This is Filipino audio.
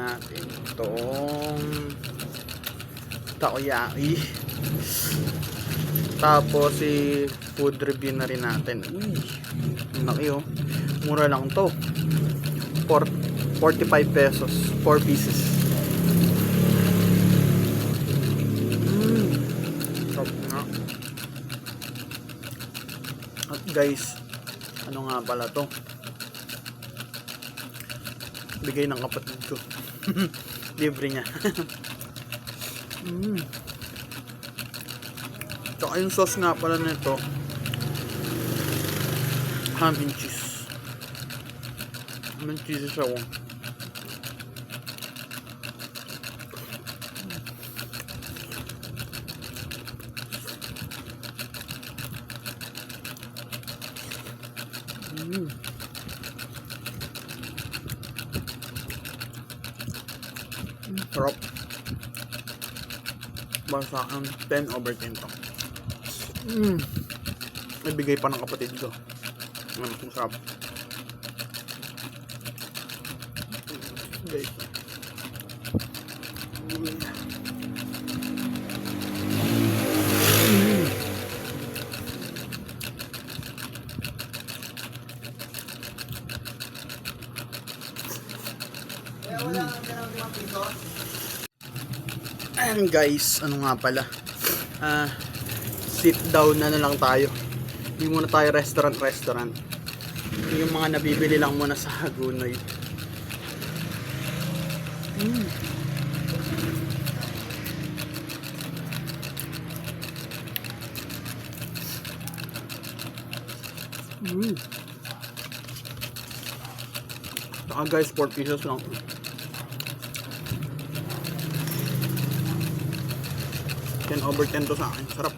natin itong takoyaki. Tapos food review na rin natin. Uy, laki oh. Mura lang to. 45 pesos, 4 pieces. Sarap nga. At guys, ano nga pala to? Bigay ng kapatid ko. Libre niya. Tsaka yung sauce nga pala nito, ham and cheese. Ham and cheese siya oh. Sarap. Basta ang 10/10 to. Nabigay pa ng kapatid ko. Ang sarap. Guys. Ayan guys, ano nga pala, sit down na lang tayo. Hindi muna tayo restaurant. Yung mga nabibili lang muna sa Hagonoy. Saka guys, 4 pieces lang. 10/10 to sa akin. Sarap.